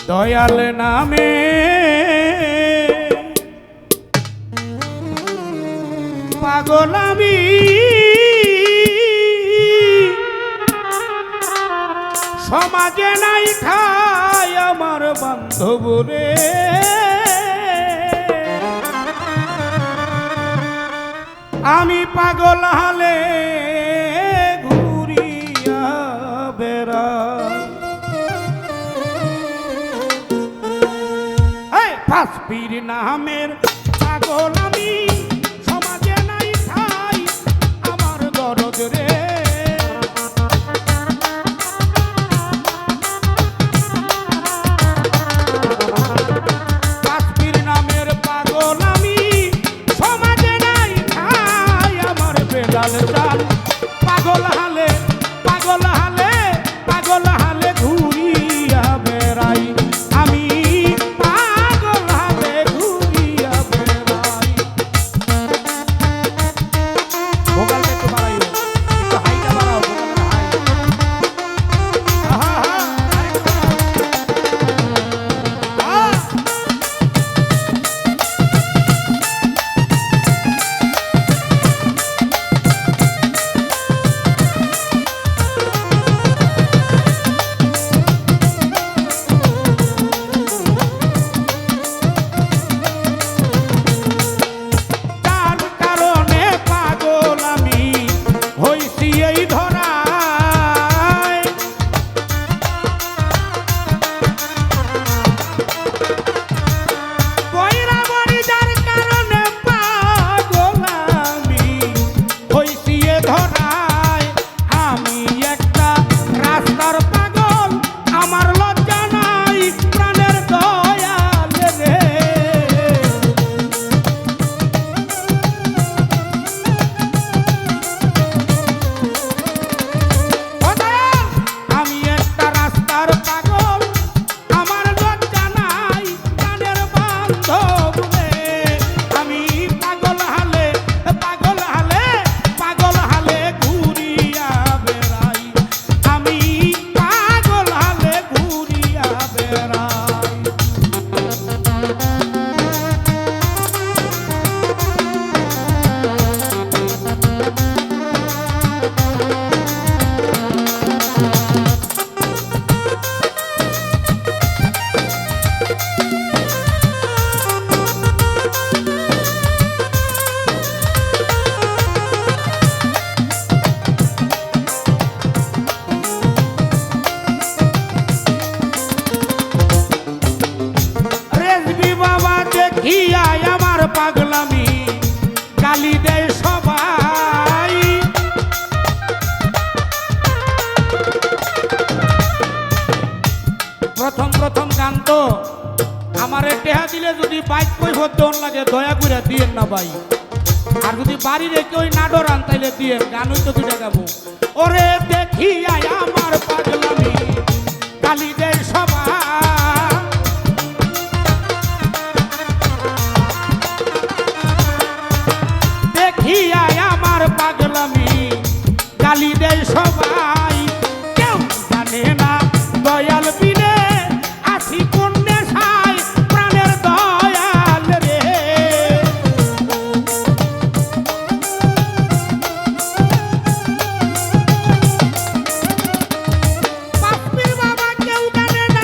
দয়াল নামে পাগল আমি, সমাজে নাই ঠাই আমার বান্ধব রে। আমি পাগল হালে ঘুরিয়া বেড়াই, ফাঁসপির নামের পাগল আমি, সমাজে নাই ঠাই আমার দরদ রে। ফাঁসপির নামের পাগল আমি, সমাজে নাই ঠাই আমার বেলাল চাল। পাগল হালে পাগল হালে পাগল হালে ঘুরিয়া বেড়াই, আমি পাগল হালে ঘুরিয়া বেড়াই। ভোকালটা একটু বাড়াইও, একটু হাইটা বাড়াও, ভোকালটা হাই। আহা হা, আরেকটু বাড়াও। তার কারণে পাগল আমি হইছি এই ধরায়, পয়রা মরি যার কারণে পাগল আমি হইছি এ ধরায়। আমি একটা রাস্তার পাগল, আমার লজ্জা নাই প্রাণের দয়াল রে। ও দয়াল, আমি একটা রাস্তার পাগল, আমার লজ্জা নাই প্রাণের বান্ধব রে। আমি পাগল হালে পাগল হালে পাগল হালে ঘুরিয়া বেড়াই, আমি পাগল হালে ঘুরিয়া বেড়াই। রেজবি বাবা দেখিয়া আমার পাগলামি গালি দেয় সবাই, প্রথম প্রথম গান তো আমারে টেহা দিলে যদি বাইক কই ভদ্দন লাগে দয়া করে দিয়েন না ভাই, আর যদি বাড়ি রেখে ওই না ডরান তাইলে দিয়েন, গানই তো দুইটা গাবো। ওরে দেখিয়া আমার পাগলামি গালি দেয় সবাই, দেখিয়া আমার পাগলামি গালি দেয় সবাই। কেউ জানে না দয়াল বিনে আছি কোন নেশায় প্রাণের দয়াল রে। বাপ্পির বাবা কেউ জানে না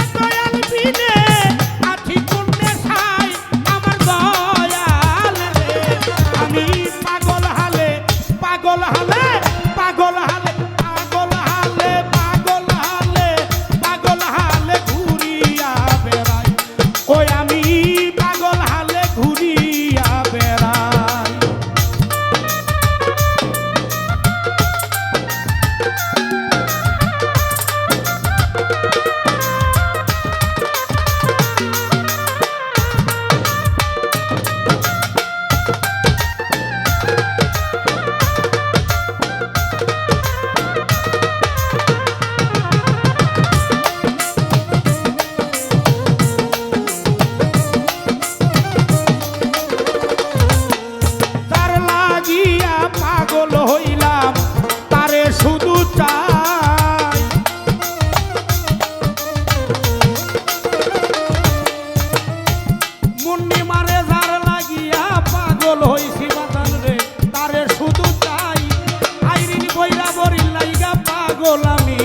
পাগল আমি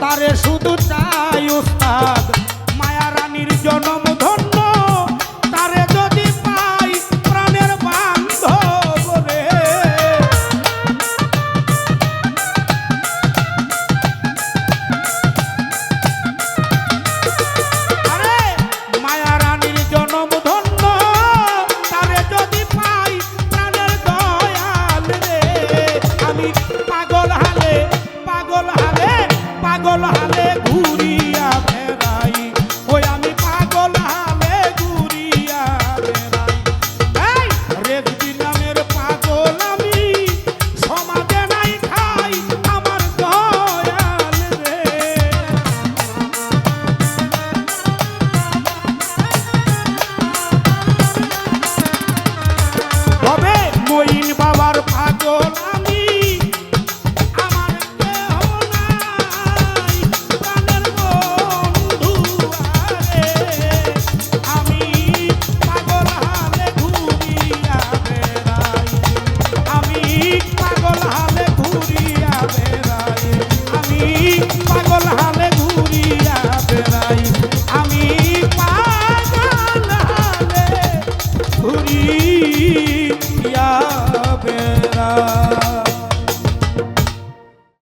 তারে শুধু চাই উস্তাদ মায়া রানীর জনম ধন্য তারে যদি পাই প্রাণের বান্ধব রে আরে মায়া রানীর জনম ধন্য তারে যদি পাই প্রাণের দয়াল রে আমি পাগল হালে পাগল হালে পাগল হালে